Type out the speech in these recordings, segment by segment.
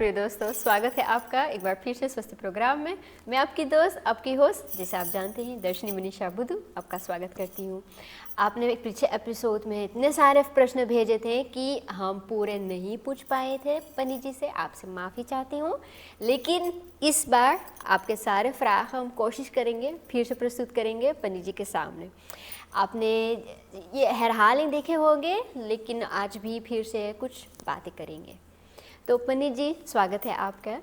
प्रिय दोस्तों, स्वागत है आपका एक बार फिर से स्वस्थ प्रोग्राम में। मैं आपकी दोस्त, आपकी होस्ट, जैसे आप जानते हैं, दर्शनी मनीषा बुद्धू, आपका स्वागत करती हूँ। आपने एक पीछे एपिसोड में इतने सारे प्रश्न भेजे थे कि हम पूरे नहीं पूछ पाए थे पनी जी से, आपसे माफ़ी चाहती हूँ। लेकिन इस बार आपके सारे फ्राग हम कोशिश करेंगे, फिर से प्रस्तुत करेंगे पनी जी के सामने। आपने ये हर हाल ही देखे होंगे, लेकिन आज भी फिर से कुछ बातें करेंगे। तो पन्नी जी, स्वागत है आपका।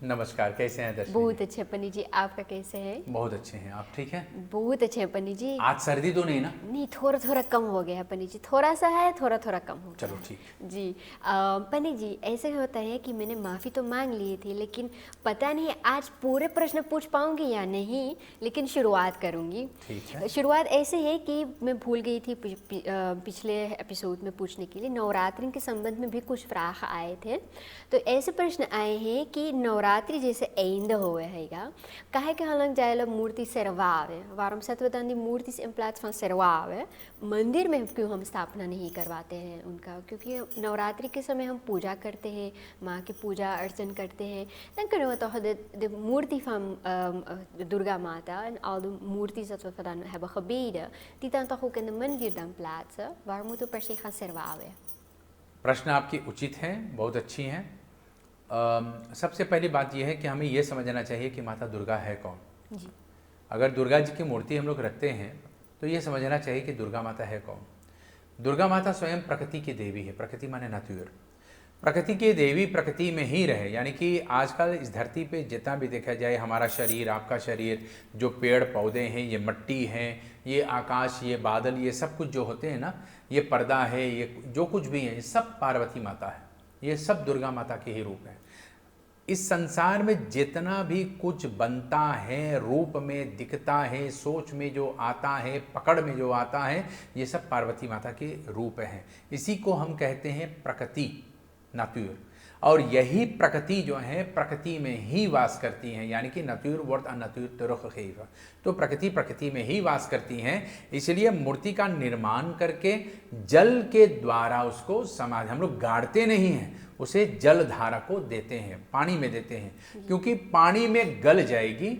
नमस्कार, कैसे हैं दर्शक? बहुत अच्छे पन्नी जी, आपका कैसे है? बहुत अच्छे हैं, आप ठीक हैं? बहुत अच्छे हैं पन्नी जी। आज सर्दी तो नहीं ना? नहीं, थोड़ा थोड़ा कम हो गया है पन्नी जी, थोड़ा सा है, थोड़ा थोड़ा कम हो गया चलो है। ठीक। जी पन्नी जी, ऐसे होता है कि मैंने माफ़ी तो मांग ली थी, लेकिन पता नहीं आज पूरे प्रश्न पूछ पाऊंगी या नहीं, लेकिन शुरुआत करूंगी। ठीक है। शुरुआत ऐसे है कि मैं भूल गई थी पिछले एपिसोड में पूछने के लिए, नवरात्रि के संबंध में भी कुछ फ्राग आए थे। तो ऐसे प्रश्न आए हैं कि नवरात्रि जैसे ऐंड होवे हैगा, काहे के हलंग जायला मूर्ति सरवावे, वारम सत्वदान दी मूर्ति से इम्प्लाट्स van सरवावे, मंदिर में क्यों हम स्थापना नहीं करवाते हैं उनका? क्योंकि नवरात्रि के समय हम पूजा करते हैं, माँ की पूजा अर्चन करते हैं। Dan kunnen we toch de moerti van Durga Mata en al de moertis dat we dan hebben gebeden, die dan toch ook in de mandir dan plaatsen. Waar moeten we per se gaan serveren? प्रश्न आपकी उचित हैं, बहुत अच्छी हैं। सबसे पहली बात यह है कि हमें यह समझना चाहिए कि माता दुर्गा है कौन। जी। अगर दुर्गा जी की मूर्ति हम लोग रखते हैं तो ये समझना चाहिए कि दुर्गा माता है कौन। दुर्गा माता स्वयं प्रकृति की देवी है। प्रकृति माने नातुर, प्रकृति की देवी प्रकृति में ही रहे। यानी कि आजकल इस धरती पे जितना भी देखा जाए, हमारा शरीर, आपका शरीर, जो पेड़ पौधे हैं, ये मिट्टी हैं, ये आकाश, ये बादल, ये सब कुछ जो होते हैं ना, ये पर्दा है, ये जो कुछ भी है, ये सब पार्वती माता है, ये सब दुर्गा माता के ही रूप हैं। इस संसार में जितना भी कुछ बनता है, रूप में दिखता है, सोच में जो आता है, पकड़ में जो आता है, ये सब पार्वती माता के रूप हैं। इसी को हम कहते हैं प्रकृति, नातुर। और यही प्रकृति जो है प्रकृति में ही वास करती हैं। यानी कि नातुर वर्त अनातुर तुरुख खैर, तो प्रकृति में ही वास करती हैं। इसलिए मूर्ति का निर्माण करके जल के द्वारा उसको समाधि, हम लोग गाड़ते नहीं हैं, उसे जल धारा को देते हैं, पानी में देते हैं, क्योंकि पानी में गल जाएगी,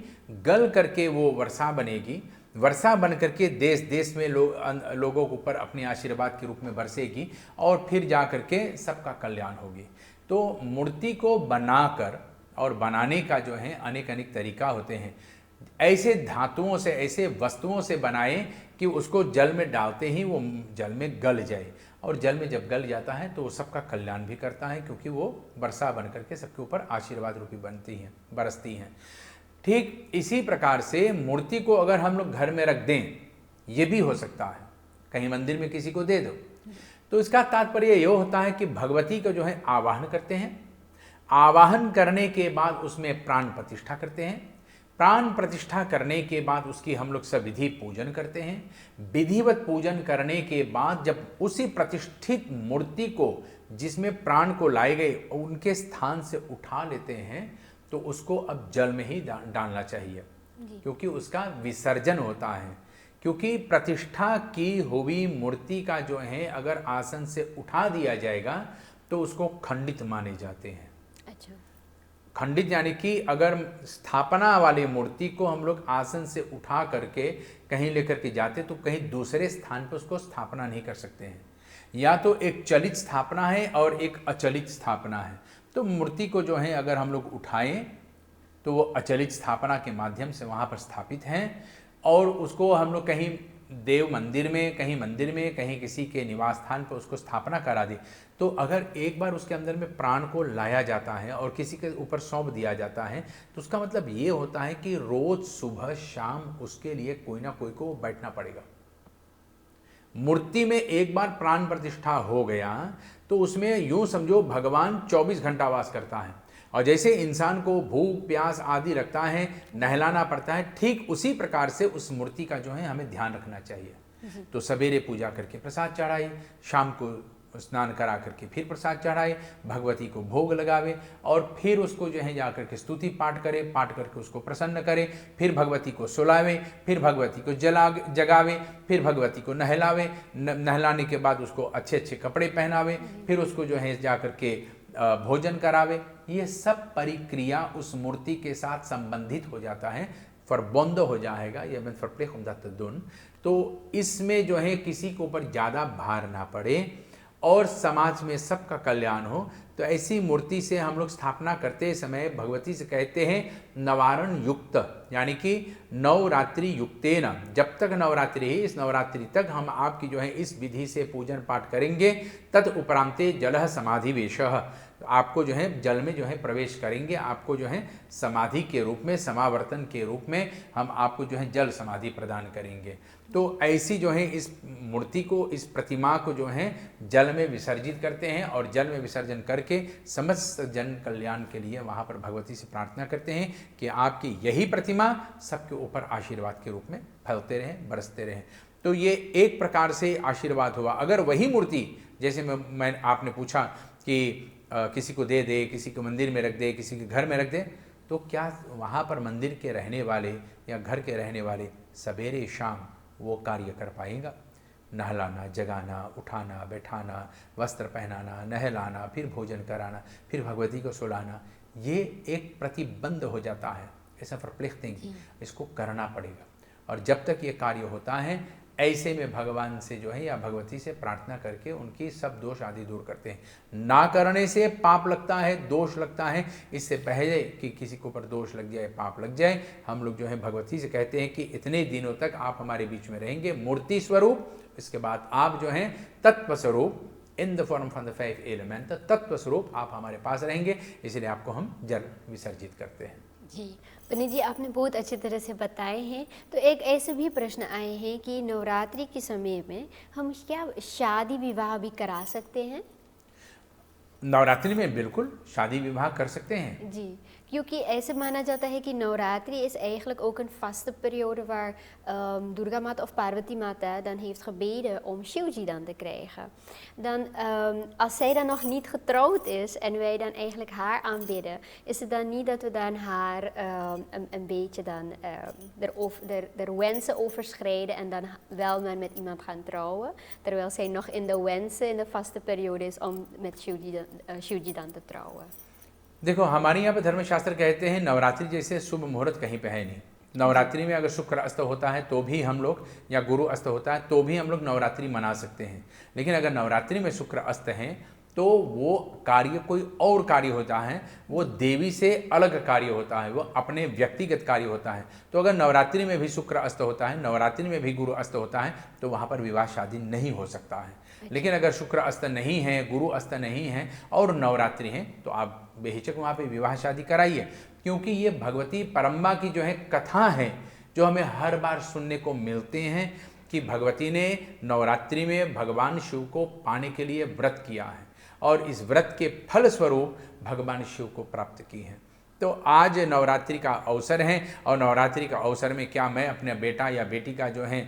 गल करके वो वर्षा बनेगी, वर्षा बन करके देश देश में लोगों के ऊपर अपने आशीर्वाद के रूप में बरसेगी और फिर जा करके सबका कल्याण होगी। तो मूर्ति को बनाकर और बनाने का जो है अनेक अनेक तरीका होते हैं। ऐसे धातुओं से, ऐसे वस्तुओं से बनाए कि उसको जल में डालते ही वो जल में गल जाए, और जल में जब गल जाता है तो वो सबका कल्याण भी करता है, क्योंकि वो वर्षा बन करके सबके ऊपर आशीर्वाद रूपी बनती हैं, बरसती हैं। ठीक इसी प्रकार से मूर्ति को अगर हम लोग घर में रख दें, ये भी हो सकता है, कहीं मंदिर में किसी को दे दो, तो इसका तात्पर्य ये होता है कि भगवती का जो है आवाहन करते हैं। आवाहन करने के बाद उसमें प्राण प्रतिष्ठा करते हैं। प्राण प्रतिष्ठा करने के बाद उसकी हम लोग सब विधि पूजन करते हैं। विधिवत पूजन करने के बाद जब उसी प्रतिष्ठित मूर्ति को, जिसमें प्राण को लाए गए, उनके स्थान से उठा लेते हैं, तो उसको अब जल में ही डालना चाहिए, क्योंकि उसका विसर्जन होता है। क्योंकि प्रतिष्ठा की हुई मूर्ति का जो है अगर आसन से उठा दिया जाएगा तो उसको खंडित माने जाते हैं। अच्छा। खंडित यानी कि अगर स्थापना वाली मूर्ति को हम लोग आसन से उठा करके कहीं लेकर के जाते तो कहीं दूसरे स्थान पर उसको स्थापना नहीं कर सकते हैं। या तो एक चलित स्थापना है और एक अचलित स्थापना है। तो मूर्ति को जो है अगर हम लोग उठाएं तो वो अचलित स्थापना के माध्यम से वहाँ पर स्थापित हैं, और उसको हम लोग कहीं देव मंदिर में, कहीं मंदिर में, कहीं किसी के निवास स्थान पर उसको स्थापना करा दी, तो अगर एक बार उसके अंदर में प्राण को लाया जाता है और किसी के ऊपर सौंप दिया जाता है, तो उसका मतलब ये होता है कि रोज सुबह शाम उसके लिए कोई ना कोई को बैठना पड़ेगा। मूर्ति में एक बार प्राण प्रतिष्ठा हो गया तो उसमें यूं समझो भगवान 24 घंटा वास करता है। और जैसे इंसान को भूख प्यास आदि रखता है, नहलाना पड़ता है, ठीक उसी प्रकार से उस मूर्ति का जो है हमें ध्यान रखना चाहिए। तो सवेरे पूजा करके प्रसाद चढ़ाए, शाम को स्नान करा करके फिर प्रसाद चढ़ाए, भगवती को भोग लगावे, और फिर उसको जो है जाकर के स्तुति पाठ करे, पाठ करके उसको प्रसन्न करे, फिर भगवती को सुलावे, फिर भगवती को जगावे, फिर भगवती को नहलावे, नहलाने के बाद उसको अच्छे अच्छे कपड़े पहनावे, फिर उसको जो है जाकर के भोजन करावे, ये सब प्रक्रिया उस मूर्ति के साथ संबंधित हो जाता है, फरबंद हो जाएगा, ये मैं फरप्लेख दुन। तो इसमें जो है किसी के ऊपर ज़्यादा भार ना पड़े और समाज में सबका कल्याण हो, तो ऐसी मूर्ति से हम लोग स्थापना करते समय भगवती से कहते हैं नवारण युक्त, यानी कि नवरात्रि युक्तेन, जब तक नवरात्रि है इस नवरात्रि तक हम आपकी जो है इस विधि से पूजन पाठ करेंगे। तत् उपरांते जलह समाधिवेशः, आपको जो है जल में जो है प्रवेश करेंगे, आपको जो है समाधि के रूप में, समावर्तन के रूप में हम आपको जो है जल समाधि प्रदान करेंगे। तो ऐसी जो है इस मूर्ति को, इस प्रतिमा को जो है जल में विसर्जित करते हैं और जल में विसर्जन करके समस्त जन कल्याण के लिए वहाँ पर भगवती से प्रार्थना करते हैं कि आपकी यही प्रतिमा सबके ऊपर आशीर्वाद के रूप में फैलते रहें, बरसते रहें। तो ये एक प्रकार से आशीर्वाद हुआ। अगर वही मूर्ति, जैसे मैं आपने पूछा कि किसी को दे दे, किसी को मंदिर में रख दे, किसी के घर में रख दे, तो क्या वहाँ पर मंदिर के रहने वाले या घर के रहने वाले सवेरे शाम वो कार्य कर पाएगा? नहलाना, जगाना, उठाना, बैठाना, वस्त्र पहनाना, नहलाना, फिर भोजन कराना, फिर भगवती को सुलाना, ये एक प्रतिबंध हो जाता है। ऐसा फरप्लेक्टिंग, इसको करना पड़ेगा। और जब तक ये कार्य होता है, ऐसे में भगवान से जो है या भगवती से प्रार्थना करके उनकी सब दोष आदि दूर करते हैं। ना करने से पाप लगता है, दोष लगता है। इससे पहले कि किसी के ऊपर दोष लग जाए, पाप लग जाए, हम लोग जो है भगवती से कहते हैं कि इतने दिनों तक आप हमारे बीच में रहेंगे मूर्ति स्वरूप, इसके बाद आप जो हैं तत्व स्वरूप, in the form from the 5 element, तत्व स्वरूप आप हमारे पास रहेंगे, इसलिए आपको हम जल विसर्जित करते हैं। जी पंडित जी, आपने बहुत अच्छी तरह से बताए हैं। तो एक ऐसे भी प्रश्न आए हैं कि नवरात्रि के समय में हम क्या शादी विवाह भी करा सकते हैं? नवरात्रि में बिल्कुल शादी विवाह कर सकते हैं जी, क्योंकि ऐसे माना जाता है कि navratri is eigenlijk ook een vaste periode waar Durga Mata of Parvati Mata dan heeft gebeden om Shivji dan te krijgen. Dan, als zij dan nog niet getrouwd is en wij dan eigenlijk haar aanbidden, is het dan niet dat we dan haar een beetje dan de wensen overschrijden en dan wel maar met iemand gaan trouwen, terwijl zij nog in de wensen, in de vaste periode is om met Shivji dan te trouwen. देखो, हमारे यहाँ पे धर्मशास्त्र कहते हैं नवरात्रि जैसे शुभ मुहूर्त कहीं पे है नहीं। नवरात्रि में अगर शुक्र अस्त होता है तो भी हम लोग, या गुरु अस्त होता है तो भी हम लोग नवरात्रि मना सकते हैं। लेकिन अगर नवरात्रि में शुक्र अस्त हैं तो वो कार्य कोई और कार्य होता है, वो देवी से अलग कार्य होता है, वो अपने व्यक्तिगत कार्य होता है। तो अगर नवरात्रि में भी शुक्र अस्त होता है, नवरात्रि में भी गुरु अस्त होता है, तो वहाँ पर विवाह शादी नहीं हो सकता है। लेकिन अगर शुक्र अस्त नहीं है, गुरु अस्त नहीं है और नवरात्रि है, तो आप बेहिचक वहाँ पे विवाह शादी कराइए, क्योंकि ये भगवती परम्बा की जो है कथा है, जो हमें हर बार सुनने को मिलते हैं कि भगवती ने नवरात्रि में भगवान शिव को पाने के लिए व्रत किया है और इस व्रत के फल स्वरूप भगवान शिव को प्राप्त की है। तो आज नवरात्रि का अवसर है और नवरात्रि का अवसर में क्या मैं अपने बेटा या बेटी का जो है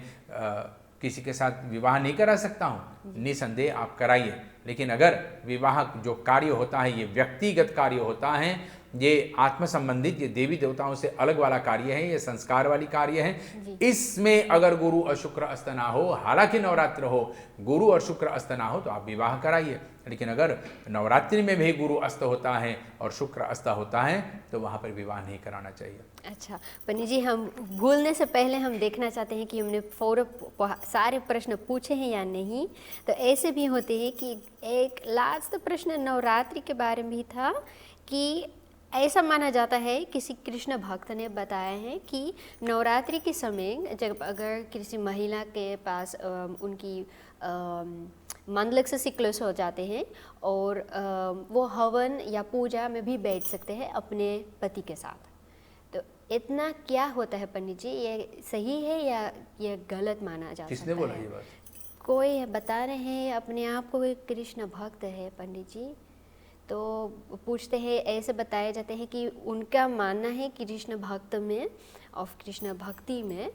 किसी के साथ विवाह नहीं करा सकता हूँ? निसंदेह आप कराइए। लेकिन अगर विवाह जो कार्य होता है ये व्यक्तिगत कार्य होता है, ये आत्म संबंधित, ये देवी देवताओं से अलग वाला कार्य है, ये संस्कार वाली कार्य है। इसमें अगर गुरु और शुक्र अस्त ना हो, हालांकि नवरात्र हो, गुरु और शुक्र अस्त ना हो, तो आप विवाह कराइए। लेकिन अगर नवरात्रि में भी गुरु अस्त होता है और शुक्र अस्त होता है तो वहाँ पर विवाह नहीं कराना चाहिए। अच्छा पंडित जी, हम भूलने से पहले हम देखना चाहते हैं कि हमने सारे प्रश्न पूछे हैं या नहीं। तो ऐसे भी होते हैं कि एक लास्ट प्रश्न नवरात्रि के बारे में भी था कि ऐसा माना जाता है, किसी कृष्ण भक्त ने बताया है कि नवरात्रि के समय जब अगर किसी महिला के पास उनकी मंडलक से सिक्लस हो जाते हैं और वो हवन या पूजा में भी बैठ सकते हैं अपने पति के साथ। तो इतना क्या होता है पंडित जी, ये सही है या ये गलत माना जा सकता है? किसने बोला ये बात? कोई बता रहे हैं, अपने आप को कृष्ण भक्त है पंडित जी, तो पूछते हैं, ऐसे बताए जाते हैं कि उनका मानना है कि कृष्ण भक्त में और कृष्ण भक्ति में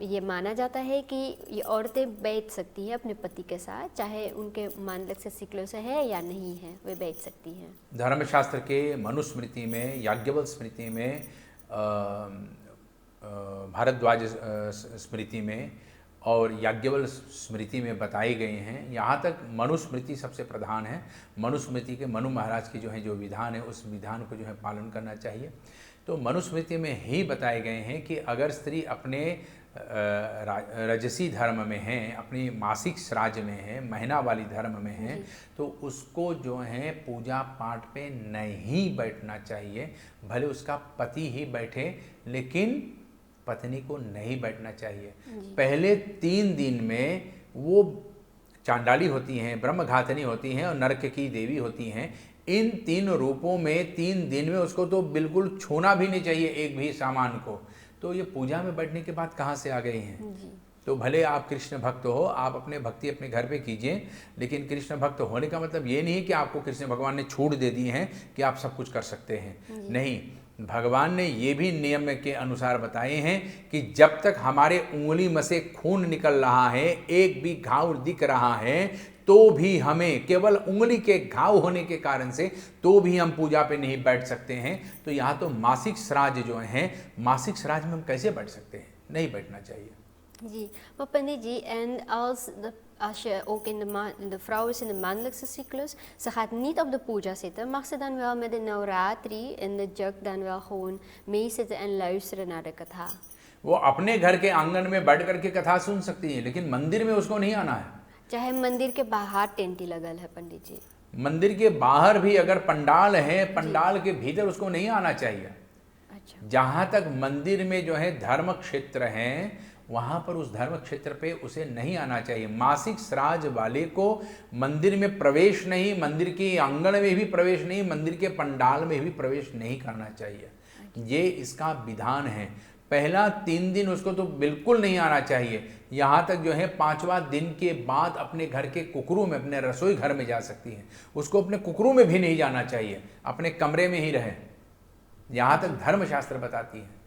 ये माना जाता है कि ये औरतें बैठ सकती हैं अपने पति के साथ, चाहे उनके मानलक से सिक्लो से है या नहीं है, वे बैठ सकती हैं। धर्मशास्त्र के मनुस्मृति में, याज्ञवल्क्य स्मृति में, भारद्वाज स्मृति में और याज्ञवल्क्य स्मृति में बताए गए हैं। यहाँ तक मनुस्मृति सबसे प्रधान है। मनुस्मृति के मनु महाराज की जो है जो विधान है उस विधान को जो है पालन करना चाहिए। तो मनुस्मृति में ही बताए गए हैं कि अगर स्त्री अपने रजसी धर्म में है, अपनी मासिक श्राद्ध में है, महीना वाली धर्म में है, तो उसको जो है पूजा पाठ पे नहीं बैठना चाहिए। भले उसका पति ही बैठे, लेकिन पत्नी को नहीं बैठना चाहिए। पहले 3 दिन में वो चांडाली होती हैं, ब्रह्मघातनी होती हैं और नरक की देवी होती हैं। इन 3 रूपों में 3 दिन में उसको तो बिल्कुल छूना भी नहीं चाहिए एक भी सामान को। तो ये पूजा में बैठने के बाद कहाँ से आ गए हैं? तो भले आप कृष्ण भक्त हो, आप अपने भक्ति अपने घर पे कीजिए, लेकिन कृष्ण भक्त होने का मतलब ये नहीं है कि आपको कृष्ण भगवान ने छूट दे दी है कि आप सब कुछ कर सकते हैं। नहीं, भगवान ने ये भी नियम के अनुसार बताए हैं कि जब तक हमारे उंगली में से खून निकल रहा है, एक भी घाव दिख रहा है, तो भी हमें केवल उंगली के घाव होने के कारण से तो भी हम पूजा पे नहीं बैठ सकते हैं। तो यहाँ तो मासिक श्राद्ध जो हैं, मासिक श्राद्ध में हम कैसे बैठ सकते हैं? नहीं बैठना चाहिए जी। Maar Pandit ji, en als je ook de vrouw is in de maandelijkse cyclus, ze gaat niet op de puja zitten, mag ze dan wel met de Navratri en de jug dan wel gewoon meezitten en luisteren naar de katha? वो अपने घर के आंगन में बैठ करके कथा सुन सकती है, लेकिन मंदिर में उसको नहीं आना है। चाहे मंदिर के बाहर टेंटी लगल है पंडित जी, मंदिर के बाहर भी अगर पंडाल है, पंडाल के भीतर उसको नहीं आना चाहिए। अच्छा। जहाँ तक मंदिर में जो है धर्म क्षेत्र हैं, वहाँ पर उस धर्म क्षेत्र पे उसे नहीं आना चाहिए। मासिक श्राद्ध वाले को मंदिर में प्रवेश नहीं, मंदिर के आंगन में भी प्रवेश नहीं, मंदिर के पंडाल में भी प्रवेश नहीं करना चाहिए। ये इसका विधान है। पहला 3 दिन उसको तो बिल्कुल नहीं आना चाहिए। यहाँ तक जो है 5वां दिन के बाद अपने घर के कुकरू में, अपने रसोई घर में जा सकती है। उसको अपने कुकरू में भी नहीं जाना चाहिए, अपने कमरे में ही रहे। यहाँ तक धर्मशास्त्र बताती है।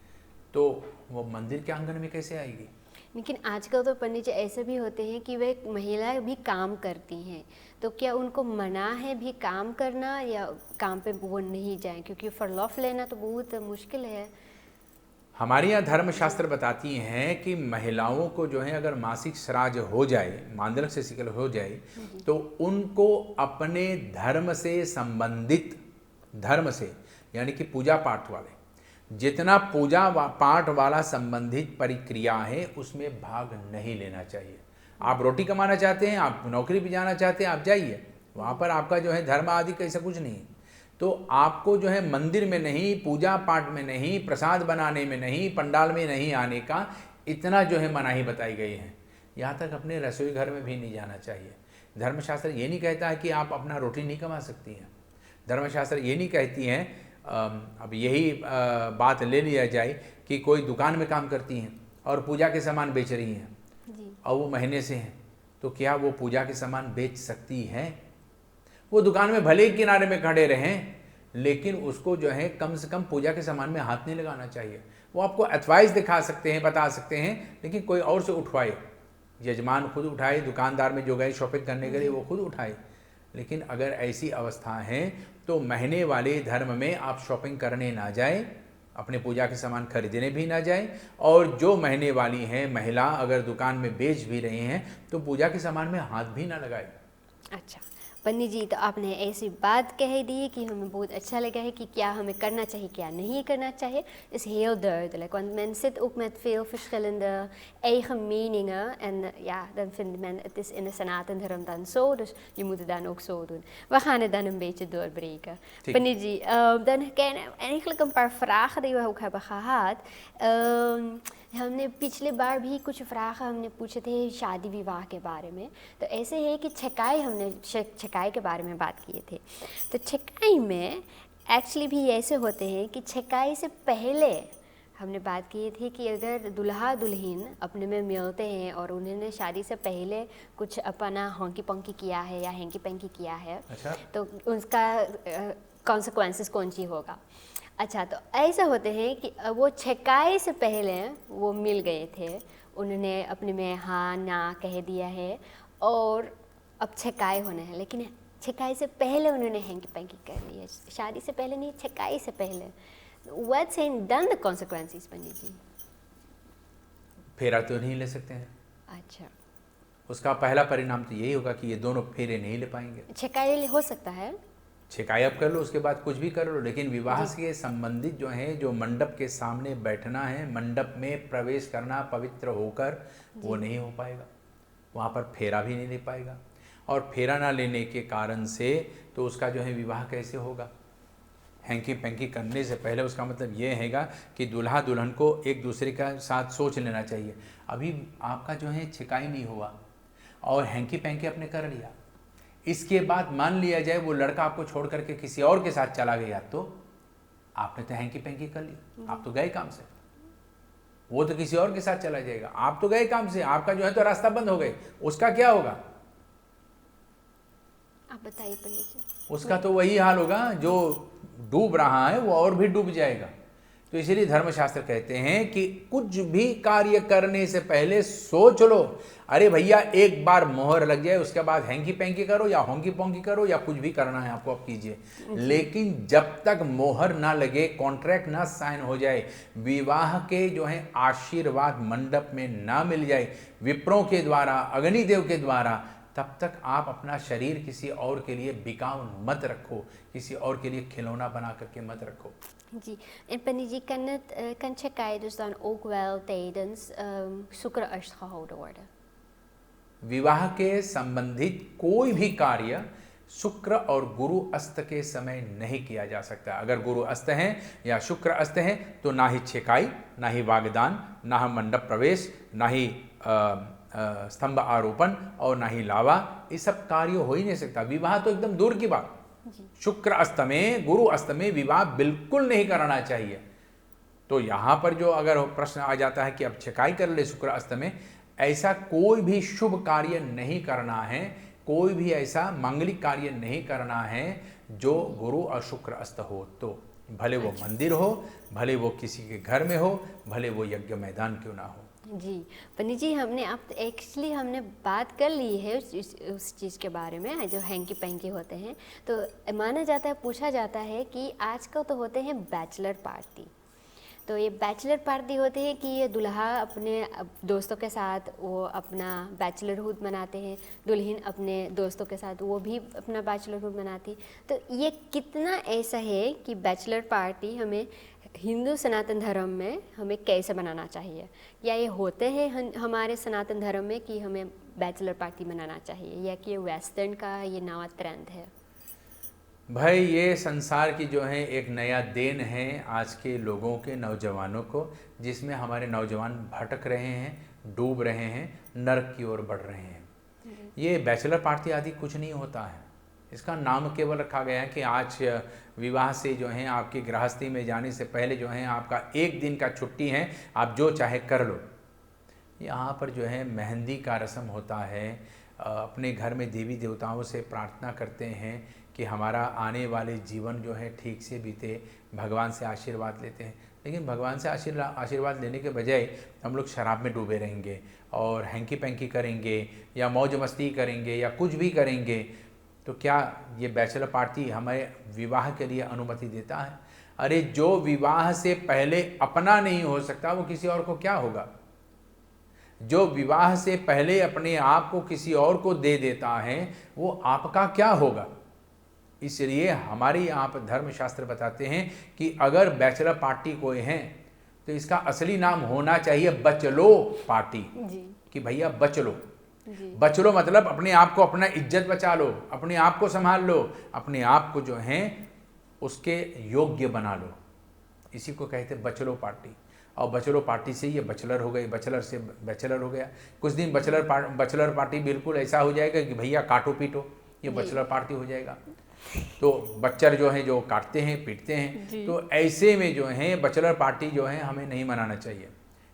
तो वो मंदिर के आंगन में कैसे आएगी? लेकिन आजकल तो पंडित जी ऐसे भी होते हैं कि वे महिलाएं भी काम करती हैं, तो क्या उनको मना है भी काम करना, या काम पे वो नहीं जाएं? क्योंकि फॉर लेना तो बहुत मुश्किल है। हमारे यहाँ धर्मशास्त्र बताती हैं कि महिलाओं को जो है अगर मासिक श्राद्ध हो जाए, मांद्रक से शिकल हो जाए, तो उनको अपने धर्म से संबंधित, धर्म से यानी कि पूजा पाठ वाले, जितना पूजा पाठ वाला संबंधित प्रक्रिया है उसमें भाग नहीं लेना चाहिए। आप रोटी कमाना चाहते हैं, आप नौकरी भी जाना चाहते हैं, आप जाइए, वहाँ पर आपका जो है धर्म आदि कैसा कुछ नहीं। तो आपको जो है मंदिर में नहीं, पूजा पाठ में नहीं, प्रसाद बनाने में नहीं, पंडाल में नहीं आने का इतना जो है मनाही बताई गई है। यहाँ तक अपने रसोई घर में भी नहीं जाना चाहिए। धर्मशास्त्र ये नहीं कहता है कि आप अपना रोटी नहीं कमा सकती हैं। धर्मशास्त्र ये नहीं कहती हैं, अब यही बात ले लिया जाए कि कोई दुकान में काम करती हैं और पूजा के सामान बेच रही हैं और वो महीने से हैं, तो क्या वो पूजा के सामान बेच सकती हैं? वो दुकान में भले ही किनारे में खड़े रहें, लेकिन उसको जो है कम से कम पूजा के सामान में हाथ नहीं लगाना चाहिए। वो आपको एडवाइस दिखा सकते हैं, बता सकते हैं, लेकिन कोई और से उठवाए, यजमान खुद उठाए, दुकानदार में जो गए शॉपिंग करने के लिए वो खुद उठाए। लेकिन अगर ऐसी अवस्था है तो महीने वाले धर्म में आप शॉपिंग करने ना जाए, अपने पूजा के सामान खरीदने भी ना जाए, और जो महीने वाली हैं महिला अगर दुकान में बेच भी रही हैं तो पूजा के सामान में हाथ भी ना लगाए। अच्छा पंडित जी, तो आपने ऐसी बात कह दी कि हमें बहुत अच्छा लगा है कि क्या हमें करना चाहिए, क्या नहीं करना चाहिए, is heel duidelijk. Want men zit ook met veel verschillende eigen meningen en ja, dan vindt men het is in de Sanatendharm dan zo, dus je moet het dan ook zo doen. We gaan het dan een beetje doorbreken. Pandit ji, dan eigenlijk een paar vragen die we ook hebben gehad. हमने पिछले बार भी कुछ फ्राख हमने पूछे थे शादी विवाह के बारे में, तो ऐसे है कि छकाई, हमने छकाई के बारे में बात किए थे। तो छकाई में एक्चुअली भी ऐसे होते हैं कि छकाई से पहले हमने बात की थी कि अगर दुल्हा दुल्हन अपने में मिलते हैं और उन्होंने शादी से पहले कुछ अपना होंकी पंकी किया है या हैंकी पंकी किया है, अच्छा? तो उसका कॉन्सिक्वेंसेस कौन सी होगा। अच्छा, तो ऐसे होते हैं कि वो छकाई से पहले वो मिल गए थे, उन्होंने अपने में हाँ ना कह दिया है और अब छकाई होना है, लेकिन छकाई से पहले उन्होंने हैंकी पैंकी कर ली है, शादी से पहले नहीं, छकाई से पहले। What's in done the consequences पंडित जी? फेरा तो नहीं ले सकते हैं। अच्छा, उसका पहला परिणाम तो यही होगा कि ये दोनों फेरे नहीं ले पाएंगे। छेकाई हो सकता है। छिकाई आप कर लो, उसके बाद कुछ भी कर लो, लेकिन विवाह से संबंधित जो है, जो मंडप के सामने बैठना है, मंडप में प्रवेश करना पवित्र होकर, वो नहीं हो पाएगा। वहाँ पर फेरा भी नहीं ले पाएगा, और फेरा ना लेने के कारण से तो उसका जो है विवाह कैसे होगा। हैंकी पैंकी करने से पहले उसका मतलब ये हैगा कि दूल्हा दुल्हन को एक दूसरे का साथ सोच लेना चाहिए। अभी आपका जो है छिकाई नहीं हुआ और हैंकी पैंकी आपने कर लिया, इसके बाद मान लिया जाए वो लड़का आपको छोड़ करके किसी और के साथ चला गया, तो आपने तो हैंकी पैंकी कर लिया, आप तो गए काम से। वो तो किसी और के साथ चला जाएगा, आप तो गए काम से, आपका जो है तो रास्ता बंद हो गए। उसका क्या होगा, आप बताइए पंडित जी। उसका तो वही हाल होगा, जो डूब रहा है वो और भी डूब जाएगा। तो इसीलिए धर्मशास्त्र कहते हैं कि कुछ भी कार्य करने से पहले सोच लो। अरे भैया, एक बार मोहर लग जाए, उसके बाद हैंकी पैंकी करो या होंकी पोंकी करो या कुछ भी करना है आपको, आप कीजिए, लेकिन जब तक मोहर ना लगे, कॉन्ट्रैक्ट ना साइन हो जाए, विवाह के जो है आशीर्वाद मंडप में ना मिल जाए विप्रों के द्वारा, अग्निदेव के द्वारा, तब तक आप अपना शरीर किसी और के लिए बिकाऊ मत रखो, किसी और के लिए खिलौना बना करके मत रखो। जी, en पंडित जी, kan chekai dus dan ook wel tijdens शुक्र-अष्ट gehouden worden? विवाह के संबंधित कोई भी कार्य शुक्र और गुरु अस्त के समय नहीं किया जा सकता। अगर गुरु अस्त हैं या शुक्र अस्त हैं तो ना ही छेकाई, ना ही वागदान, ना ही मंडप प्रवेश, ना ही स्तंभ आरोपण और ना ही लावा, ये सब कार्य हो ही नहीं सकता। विवाह तो एकदम दूर की बात। शुक्र अस्त में, गुरु अस्त में विवाह बिल्कुल नहीं करना चाहिए। तो यहाँ पर जो अगर प्रश्न आ जाता है कि अब छेकाई कर ले शुक्र अस्त में, ऐसा कोई भी शुभ कार्य नहीं करना है, कोई भी ऐसा मांगलिक कार्य नहीं करना है जो गुरु और शुक्र अस्त हो। तो भले वो मंदिर हो, भले वो किसी के घर में हो, भले वो यज्ञ मैदान क्यों ना हो। जी पंडित जी, हमने बात कर ली है उस चीज़ के बारे में जो हैंकी पैंकी होते हैं। तो माना जाता है, पूछा जाता है कि आजकल तो होते हैं बैचलर पार्टी। तो ये बैचलर पार्टी होती है कि ये दुल्हा अपने दोस्तों के साथ वो अपना बैचलरहुड मनाते हैं, दुल्हन अपने दोस्तों के साथ वो भी अपना बैचलरहुड मनाती। तो ये कितना ऐसा है कि बैचलर पार्टी हमें हिंदू सनातन धर्म में हमें कैसे बनाना चाहिए, या ये होते हैं हमारे सनातन धर्म में कि हमें बैचलर पार्टी मनाना चाहिए, या कि ये वेस्टर्न का ये नया ट्रेंड है? भाई, ये संसार की जो है एक नया देन है आज के लोगों के, नौजवानों को, जिसमें हमारे नौजवान भटक रहे हैं, डूब रहे हैं, नरक की ओर बढ़ रहे हैं। ये बैचलर पार्टी आदि कुछ नहीं होता है। इसका नाम केवल रखा गया है कि आज विवाह से जो है आपकी गृहस्थी में जाने से पहले जो है आपका एक दिन का छुट्टी है, आप जो चाहे कर लो। यहाँ पर जो है मेहंदी का रस्म होता है, अपने घर में देवी देवताओं से प्रार्थना करते हैं कि हमारा आने वाले जीवन जो है ठीक से बीते, भगवान से आशीर्वाद लेते हैं। लेकिन भगवान से आशीर्वाद लेने के बजाय हम लोग शराब में डूबे रहेंगे और हैंकी पैंकी करेंगे या मौज मस्ती करेंगे या कुछ भी करेंगे। तो क्या ये बैचलर पार्टी हमें विवाह के लिए अनुमति देता है? अरे, जो विवाह से पहले अपना नहीं हो सकता वो किसी और को क्या होगा? जो विवाह से पहले अपने आप को किसी और को दे देता है वो आपका क्या होगा? इसलिए हमारे यहाँ पर धर्मशास्त्र बताते हैं कि अगर बैचलर पार्टी कोई है तो इसका असली नाम होना चाहिए बचलो पार्टी। कि भैया बच लो। बच लो मतलब अपने आप को, अपना इज्जत बचा लो, अपने आप को संभाल लो, अपने आप को जो है उसके योग्य बना लो। इसी को कहते बचलो पार्टी। और बचलो पार्टी से ये बचलर हो गए, बचलर से बैचलर हो गया। कुछ दिन बचलर पार्टी बिल्कुल ऐसा हो जाएगा कि भैया काटो पीटो, ये बचलर पार्टी हो जाएगा। तो बच्चर जो है जो काटते हैं पीटते हैं। तो ऐसे में जो है बचलर पार्टी जो है हमें नहीं मनाना चाहिए।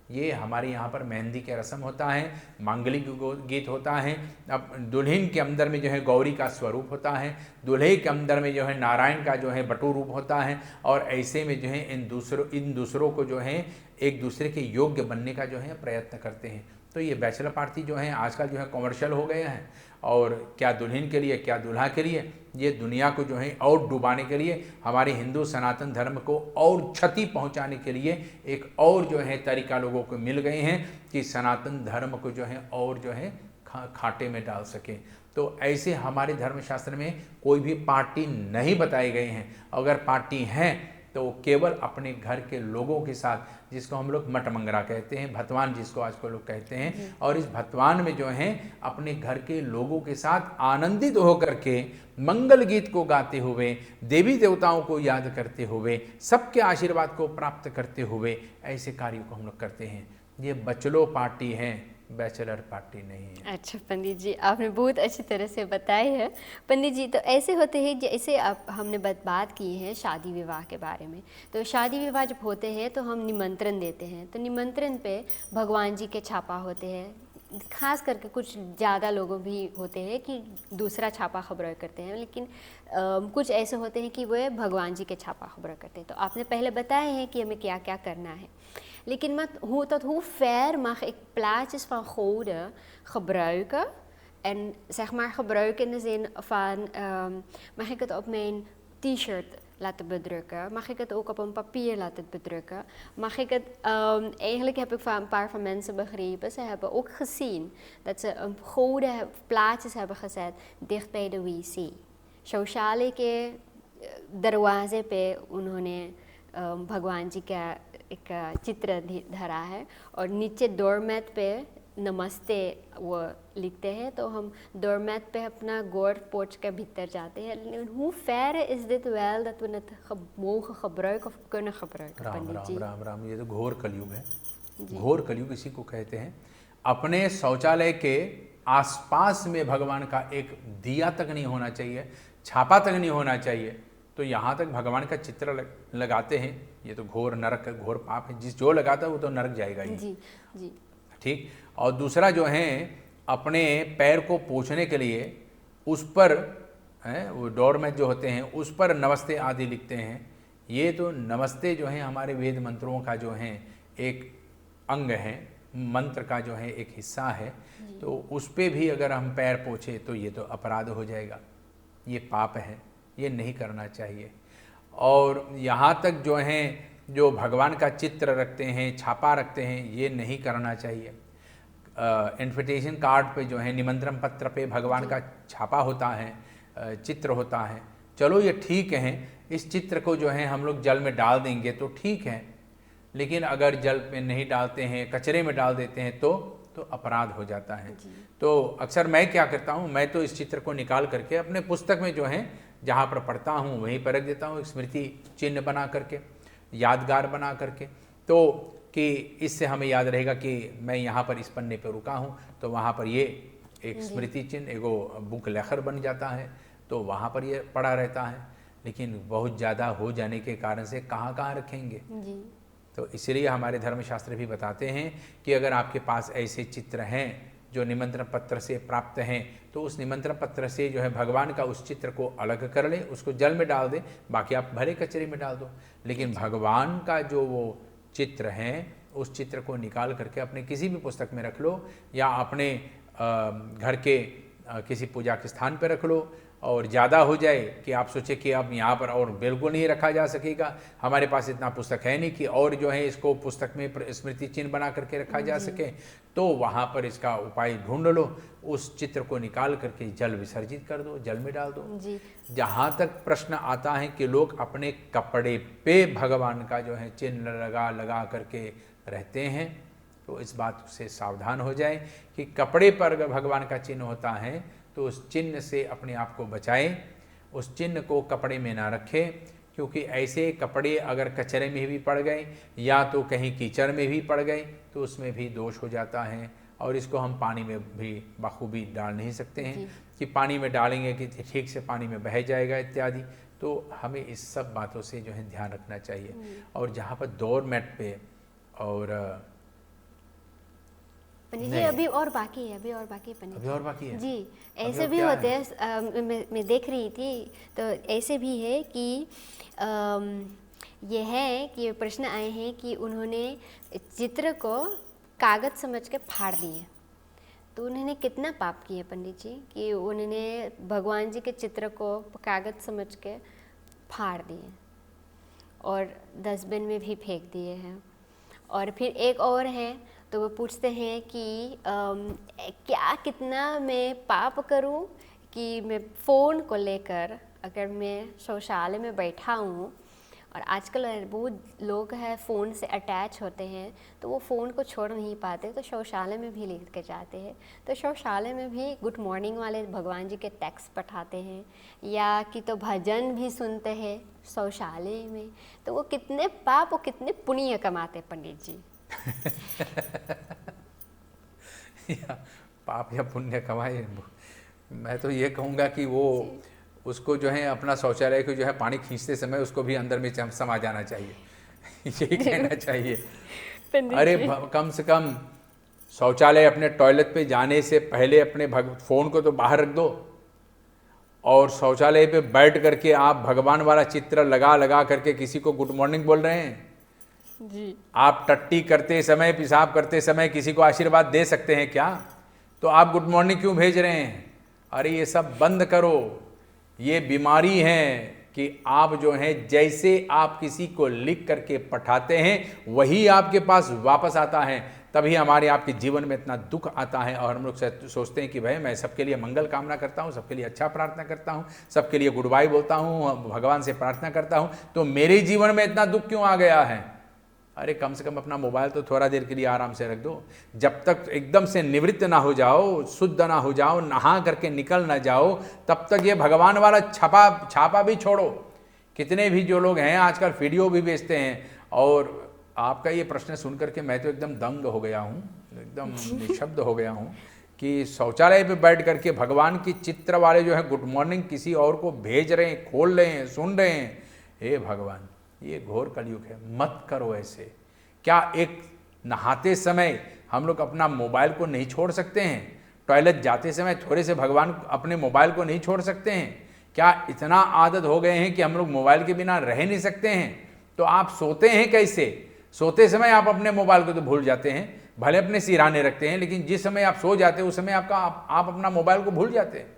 ये हमारे यहाँ पर मेहंदी का रस्म होता है, मांगलिक गीत होता है। अब दुल्हन के अंदर में जो है गौरी का स्वरूप होता है, दूल्हे के अंदर में जो है नारायण का जो है बटू रूप होता है। और ऐसे में जो है इन दूसरों को जो है एक दूसरे के योग्य बनने का जो है प्रयत्न करते हैं। तो ये बैचलर पार्टी जो है आजकल जो है कॉमर्शियल हो गए हैं, और क्या दुल्हन के लिए क्या दूल्हा के लिए, ये दुनिया को जो है और डुबाने के लिए, हमारे हिंदू सनातन धर्म को और क्षति पहुंचाने के लिए एक और जो है तरीका लोगों को मिल गए हैं कि सनातन धर्म को जो है और जो है खाटे में डाल सके। तो ऐसे हमारे धर्मशास्त्र में कोई भी पार्टी नहीं बताए गए हैं। अगर पार्टी हैं तो केवल अपने घर के लोगों के साथ, जिसको हम लोग मटमंगरा कहते हैं, भतवान जिसको आजकल लोग कहते हैं, और इस भतवान में जो है अपने घर के लोगों के साथ आनंदित होकर के मंगल गीत को गाते हुए, देवी देवताओं को याद करते हुए, सबके आशीर्वाद को प्राप्त करते हुए ऐसे कार्यों को हम लोग करते हैं। ये बचलो पार्टी है, बैचलर पार्टी नहीं है। अच्छा पंडित जी, आपने बहुत अच्छी तरह से बताई है। पंडित जी, तो ऐसे होते हैं जैसे आप हमने बात की है शादी विवाह के बारे में, तो शादी विवाह जब होते हैं तो हम निमंत्रण देते हैं, तो निमंत्रण पे भगवान जी के छापा होते हैं। खास करके कुछ ज़्यादा लोगों भी होते हैं कि दूसरा छापा खबर करते हैं, लेकिन कुछ ऐसे होते हैं कि वे भगवान जी के छापा खबर करते हैं। तो आपने पहले बताया है कि हमें क्या क्या करना है, lekin tot hoe ver mag ik plaatjes van goden gebruiken? En zeg maar gebruiken in de zin van, mag ik het op mijn t-shirt laten bedrukken? Mag ik het ook op een papier laten bedrukken? Mag ik het, eigenlijk heb ik van een paar van mensen begrepen, ze hebben ook gezien dat ze een goden plaatjes hebben gezet dicht bij de wc. शौचालय के दरवाजे पे उन्होंने भगवान जी का एक चित्र धरा है, और नीचे डोरमैट पे नमस्ते वो लिखते हैं। तो हम डोरमैट पे अपना गोर पोंछ के भीतर जाते हैं। लेकिन hoe ver is dit wel dat we het mogen gebruiken of kunnen gebruiken? Ram पंडित जी, राम राम राम, ये तो घोर कलयुग है। घोर कलयुग इसी को कहते हैं। अपने शौचालय के आसपास में भगवान का एक दिया तक नहीं होना चाहिए, छापा तक नहीं होना चाहिए। तो यहाँ तक भगवान का चित्र लगाते हैं, ये तो घोर नरक है, घोर पाप है। जिस जो लगाता है वो तो नरक जाएगा ही। जी जी, ठीक। और दूसरा जो है, अपने पैर को पोंछने के लिए उस पर है वो डोरमैट जो होते हैं उस पर नमस्ते आदि लिखते हैं। ये तो नमस्ते जो है हमारे वेद मंत्रों का जो है एक अंग है, मंत्र का जो है एक हिस्सा है। तो उस पर भी अगर हम पैर पोंछे तो ये तो अपराध हो जाएगा, ये पाप है, ये नहीं करना चाहिए। और यहाँ तक जो है जो भगवान का चित्र रखते हैं, छापा रखते हैं, ये नहीं करना चाहिए। इन्विटेशन कार्ड पे जो है, निमंत्रण पत्र पे भगवान का छापा होता है, चित्र होता है। चलो ये ठीक है, इस चित्र को जो है हम लोग जल में डाल देंगे तो ठीक है, लेकिन अगर जल में नहीं डालते हैं, कचरे में डाल देते हैं तो अपराध हो जाता है। तो अक्सर मैं क्या करता हूँ, मैं तो इस चित्र को निकाल करके अपने पुस्तक में जो है जहाँ पर पढ़ता हूँ वहीं पर रख देता हूँ, एक स्मृति चिन्ह बना करके, यादगार बना करके, तो कि इससे हमें याद रहेगा कि मैं यहाँ पर इस पन्ने पर रुका हूँ, तो वहाँ पर ये एक स्मृति चिन्ह, एगो बुक लेखर बन जाता है, तो वहाँ पर ये पड़ा रहता है। लेकिन बहुत ज़्यादा हो जाने के कारण से कहाँ कहाँ रखेंगे जी। तो इसलिए हमारे धर्मशास्त्र भी बताते हैं कि अगर आपके पास ऐसे चित्र हैं जो निमंत्रण पत्र से प्राप्त हैं, तो उस निमंत्रण पत्र से जो है भगवान का उस चित्र को अलग कर ले, उसको जल में डाल दे, बाकी आप भरे कचरे में डाल दो। लेकिन भगवान का जो वो चित्र हैं उस चित्र को निकाल करके अपने किसी भी पुस्तक में रख लो, या अपने घर के किसी पूजा के स्थान पर रख लो। और ज़्यादा हो जाए कि आप सोचे कि अब यहाँ पर और बिल्कुल नहीं रखा जा सकेगा, हमारे पास इतना पुस्तक है नहीं कि और जो है इसको पुस्तक में स्मृति चिन्ह बना करके रखा जा सके, तो वहाँ पर इसका उपाय ढूंढ लो, उस चित्र को निकाल करके जल विसर्जित कर दो, जल में डाल दो। जी। जहाँ तक प्रश्न आता है कि लोग अपने कपड़े पे भगवान का जो है चिन्ह लगा करके रहते हैं, तो इस बात से सावधान हो जाए कि कपड़े पर अगर भगवान का चिन्ह होता है तो उस चिन्ह से अपने आप को बचाएं, उस चिन्ह को कपड़े में ना रखें, क्योंकि ऐसे कपड़े अगर कचरे में भी पड़ गए या तो कहीं कीचड़ में भी पड़ गए तो उसमें भी दोष हो जाता है। और इसको हम पानी में भी बखूबी डाल नहीं सकते हैं कि पानी में डालेंगे कि ठीक से पानी में बह जाएगा इत्यादि। तो हमें इस सब बातों से जो है ध्यान रखना चाहिए। और जहाँ पर डोरमैट पे और जी, अभी और बाकी है, अभी और बाकी है पंडित। अभी और बाकी है जी। ऐसे भी होते हैं, मैं देख रही थी, तो ऐसे भी है कि ये है कि प्रश्न आए हैं कि उन्होंने चित्र को कागज़ समझ के फाड़ दिए। तो उन्होंने कितना पाप किए पंडित जी कि उन्होंने भगवान जी के चित्र को कागज़ समझ के फाड़ दिए और डस्टबिन में भी फेंक दिए हैं। और फिर एक और है, तो वो पूछते हैं कि क्या कितना मैं पाप करूं कि मैं फ़ोन को लेकर, अगर मैं शौचालय में बैठा हूँ और आजकल बहुत लोग हैं फ़ोन से अटैच होते हैं, तो वो फ़ोन को छोड़ नहीं पाते, तो शौचालय में भी लेकर जाते हैं। तो शौचालय में भी गुड मॉर्निंग वाले भगवान जी के टेक्स्ट पठाते हैं, या कि तो भजन भी सुनते हैं शौचालय में। तो वो कितने पाप और कितने पुण्य कमाते पंडित जी। या पाप या पुण्य कमाए, मैं तो ये कहूँगा कि वो उसको जो है अपना शौचालय को जो है पानी खींचते समय उसको भी अंदर में समा जाना चाहिए। यही कहना चाहिए। अरे कम से कम शौचालय अपने टॉयलेट पे जाने से पहले अपने फ़ोन को तो बाहर रख दो, और शौचालय पे बैठ करके आप भगवान वाला चित्र लगा लगा करके किसी को गुड मॉर्निंग बोल रहे हैं जी। आप टट्टी करते समय, पेशाब करते समय किसी को आशीर्वाद दे सकते हैं क्या? तो आप गुड मॉर्निंग क्यों भेज रहे हैं? अरे ये सब बंद करो। ये बीमारी है कि आप जो हैं जैसे आप किसी को लिख करके पठाते हैं वही आपके पास वापस आता है। तभी हमारे आपके जीवन में इतना दुख आता है और हम लोग सोचते हैं कि भाई मैं सबके लिए मंगल कामना करता हूँ, सबके लिए अच्छा प्रार्थना करता हूँ, सबके लिए गुड बाय बोलता हूँ, भगवान से प्रार्थना करता हूँ, तो मेरे जीवन में इतना दुख क्यों आ गया है? अरे कम से कम अपना मोबाइल तो थोड़ा देर के लिए आराम से रख दो। जब तक एकदम से निवृत्त ना हो जाओ, शुद्ध ना हो जाओ, नहा करके निकल ना जाओ, तब तक ये भगवान वाला छापा भी छोड़ो। कितने भी जो लोग हैं आजकल वीडियो भी बेचते हैं, और आपका ये प्रश्न सुन करके मैं तो एकदम दंग हो गया हूँ, एकदम निशब्द हो गया हूँ कि शौचालय पे बैठ करके भगवान की चित्र वाले जो है गुड मॉर्निंग किसी और को भेज रहे हैं, खोल रहे हैं, सुन रहे हैं। हे भगवान, ये घोर कलयुग है, मत करो ऐसे। क्या एक नहाते समय हम लोग अपना मोबाइल को नहीं छोड़ सकते हैं? टॉयलेट जाते समय थोड़े से भगवान अपने मोबाइल को नहीं छोड़ सकते हैं? क्या इतना आदत हो गए हैं कि हम लोग मोबाइल के बिना रह नहीं सकते हैं? तो आप सोते हैं कैसे? सोते समय आप अपने मोबाइल को तो भूल जाते हैं, भले अपने सिरहाने रखते हैं, लेकिन जिस समय आप सो जाते हैं उस समय आप अपना मोबाइल को भूल जाते हैं।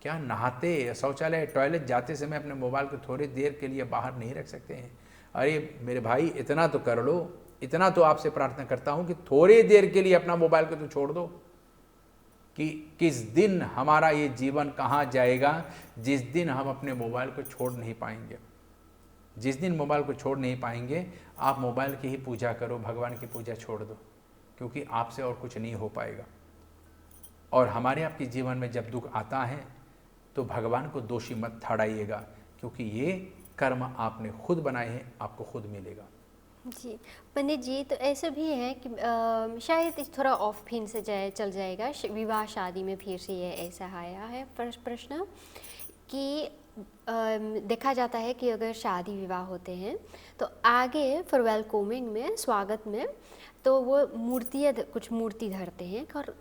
क्या नहाते, शौचालय, टॉयलेट जाते समय अपने मोबाइल को थोड़ी देर के लिए बाहर नहीं रख सकते हैं? अरे मेरे भाई, इतना तो कर लो। इतना तो आपसे प्रार्थना करता हूं कि थोड़ी देर के लिए अपना मोबाइल को तो छोड़ दो। कि किस दिन हमारा ये जीवन कहाँ जाएगा जिस दिन हम अपने मोबाइल को छोड़ नहीं पाएंगे। जिस दिन मोबाइल को छोड़ नहीं पाएंगे, आप मोबाइल की ही पूजा करो, भगवान की पूजा छोड़ दो, क्योंकि आपसे और कुछ नहीं हो पाएगा। और हमारे आपके जीवन में जब दुख आता है तो भगवान को दोषी मत ठहराइएगा, क्योंकि ये कर्म आपने खुद बनाए हैं, आपको खुद मिलेगा। जी पंडित जी, तो ऐसा भी है कि शायद थोड़ा ऑफ फिन से चल जाएगा, विवाह शादी में फिर से ये ऐसा आया है प्रश्न कि देखा जाता है कि अगर शादी विवाह होते हैं तो आगे फॉर वेलकमिंग में, स्वागत में, तो वो कुछ मूर्ति धरते हैं, और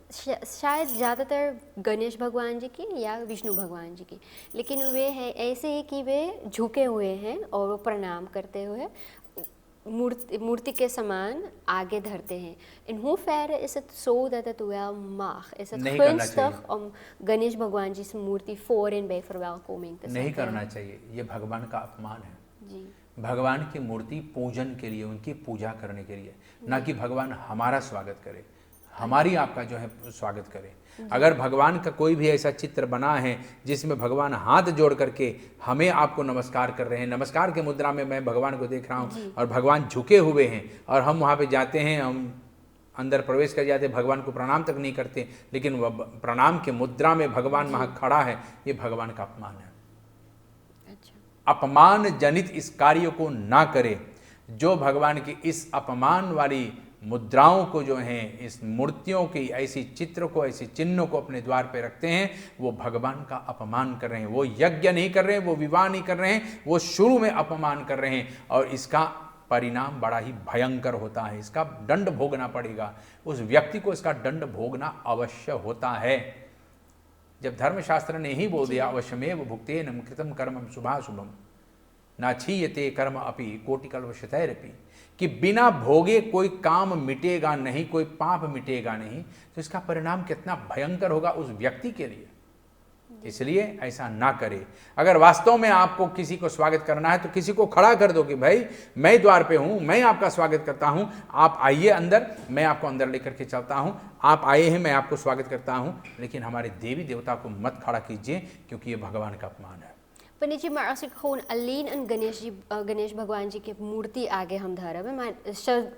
शायद ज़्यादातर गणेश भगवान जी की या विष्णु भगवान जी की, लेकिन वे हैं ऐसे ही कि वे झुके हुए हैं और वो प्रणाम करते हुए मूर्ति के समान आगे धरते हैं. In hoeverre is het zo dat het wel mag? Is het gunstig om Ganesh भगवान जी से मूर्ति voorin bij verwelkoming te zetten? नहीं करना चाहिए, ये भगवान का अपमान है. जी. भगवान की मूर्ति पूजन के लिए, उनकी पूजा करने के लिए, ना कि भगवान हमारा स्वागत करे, हमारी आपका जो है स्वागत करे. अगर भगवान का कोई भी ऐसा चित्र बना है जिसमें भगवान हाथ जोड़ करके हमें आपको नमस्कार कर रहे हैं, नमस्कार के मुद्रा में मैं भगवान को देख रहा हूँ और भगवान झुके हुए हैं, और हम वहाँ पे जाते हैं, हम अंदर प्रवेश कर जाते हैं, भगवान को प्रणाम तक नहीं करते, लेकिन वह प्रणाम के मुद्रा में भगवान वहाँ खड़ा है, ये भगवान का अपमान है. अपमान जनित इस कार्य को ना करे. जो भगवान की इस अपमान वाली मुद्राओं को जो हैं, इस मूर्तियों की ऐसी चित्र को, ऐसी चिन्हों को अपने द्वार पे रखते हैं, वो भगवान का अपमान कर रहे हैं. वो यज्ञ नहीं कर रहे हैं, वो विवाह नहीं कर रहे हैं, वो शुरू में अपमान कर रहे हैं, और इसका परिणाम बड़ा ही भयंकर होता है. इसका दंड भोगना पड़ेगा, उस व्यक्ति को इसका दंड भोगना अवश्य होता है. जब धर्मशास्त्र ने ही बोल दिया अवश्यमेव भुक्तेन कृतं कर्मं शुभाशुभम नाक्षीयते कर्म अपि कोटिकल्पशतैरपि, कि बिना भोगे कोई काम मिटेगा नहीं, कोई पाप मिटेगा नहीं, तो इसका परिणाम कितना भयंकर होगा उस व्यक्ति के लिए। इसलिए ऐसा ना करें। अगर वास्तव में आपको किसी को स्वागत करना है तो किसी को खड़ा कर दो कि भाई मैं द्वार पे हूं, मैं आपका स्वागत करता हूं, आप आइए अंदर, मैं आपको अंदर लेकर के चलता हूं, आप आए हैं, मैं आपको स्वागत करता हूं, लेकिन हमारे देवी देवता को मत खड़ा कीजिए, क्योंकि ये भगवान का अपमान है। पंडित जी, maar als ik gewoon alleen een Ganesh भगवान जी की मूर्ति आगे हम धरhebben, maar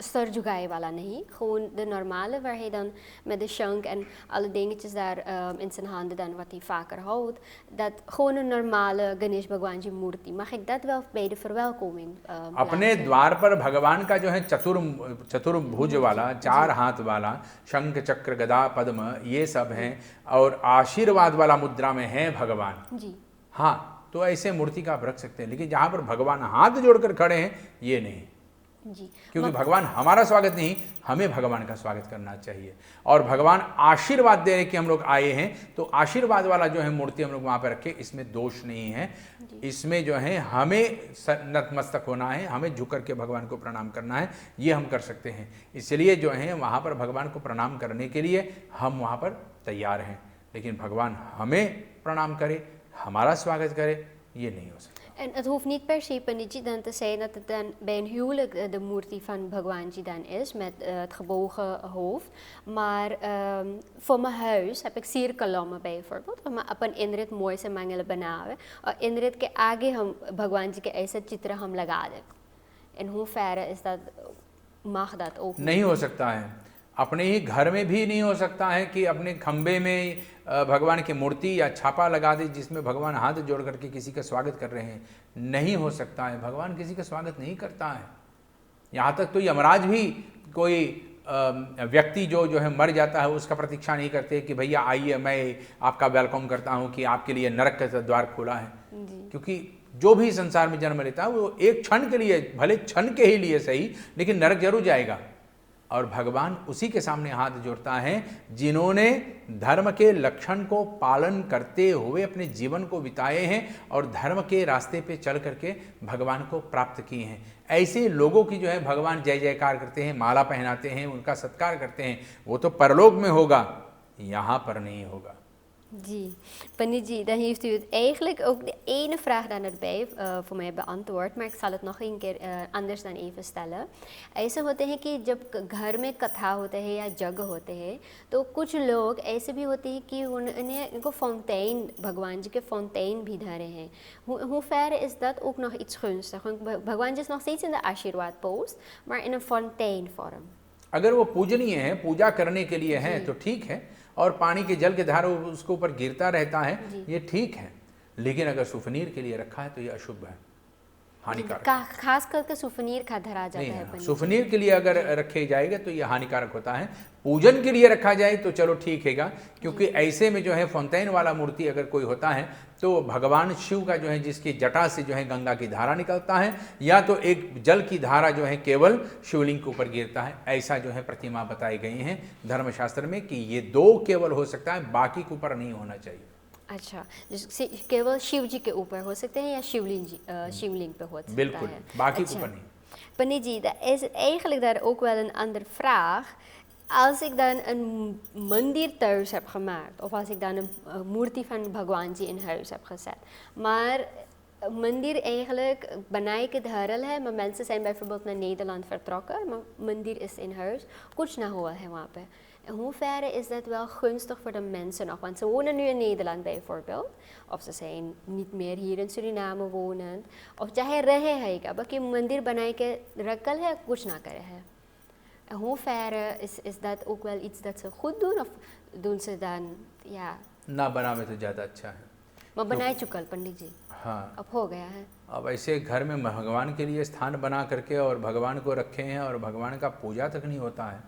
सर झुकाए वाला नहीं, gewoon de normale waar hij dan met de shank en alle dingetjes daar in zijn handen dan wat hij vaker houdt, dat gewoon een normale Ganesh भगवान जी मूर्ति, mag ik dat wel bij de verwelkoming अपने द्वार पर भगवान का जो है चतुर्भुज वाला, 4 हाथ वाला, शंख चक्र गदा पद्म ये सब हैं और आशीर्वाद वाला मुद्रा में है भगवान जी। हाँ, तो ऐसे मूर्ति का आप रख सकते हैं, लेकिन जहां पर भगवान हाथ जोड़कर खड़े हैं ये नहीं जी। क्योंकि भगवान हमारा स्वागत नहीं, हमें भगवान का स्वागत करना चाहिए। और भगवान आशीर्वाद दे रहे कि हम लोग आए हैं, तो आशीर्वाद वाला जो है मूर्ति हम लोग वहां पर रखे, इसमें दोष नहीं है। इसमें जो है हमें नतमस्तक होना है, हमें झुक करके भगवान को प्रणाम करना है, ये हम कर सकते हैं। इसलिए जो है वहां पर भगवान को प्रणाम करने के लिए हम वहां पर तैयार हैं, लेकिन भगवान हमें प्रणाम करे, हमारा स्वागत करे, ये नहीं हो सकता। En het hoeft niet per se, panditji, dan te zijn dat het dan bij een huwelijk de moerti van Bhagwanji dan is, met het gebogen hoofd. Maar voor mijn huis heb ik cirkellammen bijvoorbeeld, om अपन इंद्रित मोय से मंगल बनावे और इंद्रित के आगे हम भगवान जी के ऐसे चित्र हम लगा दें। In hoeverre is dat, mag dat ook niet? नहीं हो सकता है। अपने ही घर में भी नहीं हो सकता है कि अपने खंबे में भगवान की मूर्ति या छापा लगा दे जिसमें भगवान हाथ जोड़ करके किसी का स्वागत कर रहे हैं। नहीं हो सकता है, भगवान किसी का स्वागत नहीं करता है। यहाँ तक तो यमराज भी कोई व्यक्ति जो है मर जाता है उसका प्रतीक्षा नहीं करते कि भैया आइए मैं आपका वेलकम करता हूँ कि आपके लिए नरक का द्वार खुला है। क्योंकि जो भी संसार में जन्म लेता है वो एक क्षण के लिए, भले क्षण के ही लिए सही, लेकिन नरक जरूर जाएगा। और भगवान उसी के सामने हाथ जोड़ता है जिन्होंने धर्म के लक्षण को पालन करते हुए अपने जीवन को बिताए हैं और धर्म के रास्ते पे चल करके भगवान को प्राप्त किए हैं। ऐसे लोगों की जो है भगवान जय जयकार करते हैं, माला पहनाते हैं, उनका सत्कार करते हैं। वो तो परलोक में होगा, यहाँ पर नहीं होगा। जी, Panditji, dan heeft u het eigenlijk ook de ene vraag dan erbij voor mij beantwoord, maar ik zal het nog een keer anders dan even stellen। ऐसे होते हैं कि जब घर में कथा होते हैं या जग होते हैं तो कुछ लोग ऐसे भी होते हैं कि इनको फाउंटेन, भगवान जी के फाउंटेन भी धरे हैं। Hoe ver is dat ook nog iets gunstig? Want भगवान जी is nog steeds in de आशीर्वाद पोस्ट, maar in een फाउंटेन-vorm। अगर वो पूजनीय है, पूजा करने के लिए है तो ठीक है, और पानी के जल के धारा उसके ऊपर गिरता रहता है, ये ठीक है। लेकिन अगर सुफनीर के लिए रखा है तो ये अशुभ है, हानिकारक। खास करके सुफनीर का धरा जाता है। सुफनीर के लिए अगर रखे जाएगा तो ये हानिकारक होता है। पूजन के लिए रखा जाए तो चलो ठीक हैगा, क्योंकि ऐसे में जो है फाउंटेन वाला मूर्ति अगर कोई होता है तो भगवान शिव का जो है जिसकी जटा से जो है गंगा की धारा निकलता है, या तो एक जल की धारा जो है केवल शिवलिंग के ऊपर गिरता है। ऐसा जो है प्रतिमा बताई गई हैं धर्मशास्त्र में कि ये 2 केवल हो सकता है, बाकी के ऊपर नहीं होना चाहिए। अच्छा, dus केवल शिव जी के ऊपर हो सकते हैं या शिवलिंग पे हो सकता है? बिल्कुल, बाकी के ऊपर नहीं। Pandit ji, dan is het eigenlijk daar ook wel een andere vraag. Als ik dan een mandir thuis heb gemaakt, of als ik dan een moerti van Bhagwanji in huis heb gezet, maar mandir eigenlijk बनाए के धरल है, maar mensen zijn bijvoorbeeld naar Nederland vertrokken, maar mandir is in huis, कुछ ना हुआ है वहाँ पे। In hoeverre is dat wel gunstig voor de mensen nog? Want ze wonen nu in Nederland bijvoorbeeld, of ze zijn niet meer hier in Suriname wonend, of चाहे रहे हैं क्या, बाकी मंदिर बनाए के रखल है, कुछ ना करे है। In hoeverre is dat ook wel iets dat ze goed doen, of doen ze dan, ja... ना बनावे तो ज़्यादा अच्छा है। मैं बनाए चुकल पंडित जी, हाँ, अब हो गया है। अब ऐसे घर में भगवान के लिए स्थान बना करके और भगवान को रखे हैं और भगवान का पूजा तक नहीं होता है,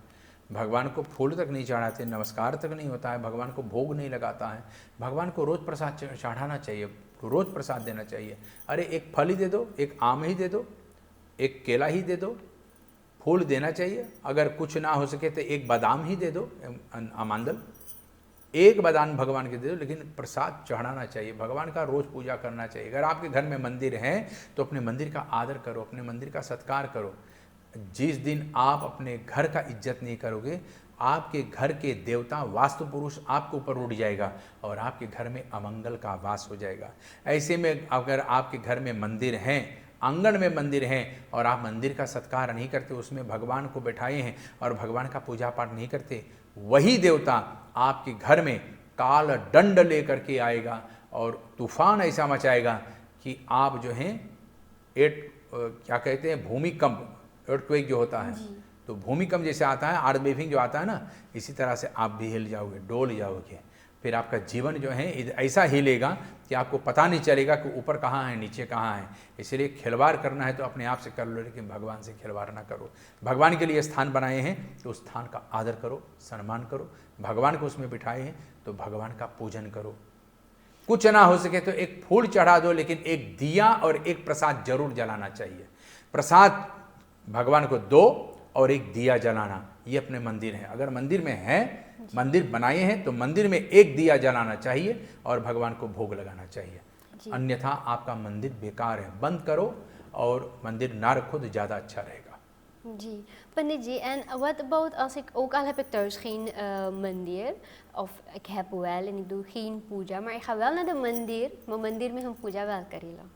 भगवान को फूल तक नहीं चढ़ाते, नमस्कार तक नहीं होता है, भगवान को भोग नहीं लगाता है। भगवान को रोज़ प्रसाद चढ़ाना चाहिए, रोज़ प्रसाद देना चाहिए। अरे एक फल ही दे दो, एक आम ही दे दो, एक केला ही दे दो, फूल देना चाहिए। अगर कुछ ना हो सके तो एक बादाम ही दे दो, आमंदल, एक बादाम भगवान के दे दो, लेकिन प्रसाद चढ़ाना चाहिए। भगवान का रोज़ पूजा करना चाहिए। अगर आपके घर में मंदिर है तो अपने मंदिर का आदर करो, अपने मंदिर का सत्कार करो। जिस दिन आप अपने घर का इज्जत नहीं करोगे, आपके घर के देवता वास्तु पुरुष आपके ऊपर उठ जाएगा और आपके घर में अमंगल का वास हो जाएगा। ऐसे में अगर आपके घर में मंदिर हैं, आंगन में मंदिर हैं और आप मंदिर का सत्कार नहीं करते, उसमें भगवान को बैठाए हैं और भगवान का पूजा पाठ नहीं करते, वही देवता आपके घर में काल दंड लेकर के आएगा और तूफान ऐसा मचाएगा कि आप जो हैं क्या कहते हैं, भूमिकंप, earthquake जो होता है, तो भूमिकंप जैसे आता है, आर्थ जो आता है ना, इसी तरह से आप भी हिल जाओगे, डोल जाओगे। फिर आपका जीवन जो है ऐसा हिलेगा कि आपको पता नहीं चलेगा कि ऊपर कहाँ है, नीचे कहाँ है। इसलिए खिलवाड़ करना है तो अपने आप से कर लो, लेकिन भगवान से खिलवाड़ ना करो। भगवान के लिए स्थान बनाए हैं तो उस स्थान का आदर करो, सम्मान करो। भगवान को उसमें बिठाए हैं तो भगवान का पूजन करो। कुछ ना हो सके तो एक फूल चढ़ा दो, लेकिन एक दिया और एक प्रसाद जरूर जलाना चाहिए। प्रसाद भगवान को दो और एक दिया जलाना, ये अपने मंदिर है। अगर मंदिर में है, मंदिर बनाए हैं तो मंदिर में एक दिया जलाना चाहिए और भगवान को भोग लगाना चाहिए। अन्यथा आपका मंदिर बेकार है, बंद करो और मंदिर ना रखो तो ज़्यादा अच्छा रहेगा। जी पंडित जी, en wat about als ik, ook al heb ik thuis geen mandir, of ik heb wel en ik doe geen Puja, maar ik ga wel naar de मंदिर, maar मंदिर में हम पूजा wel करेला।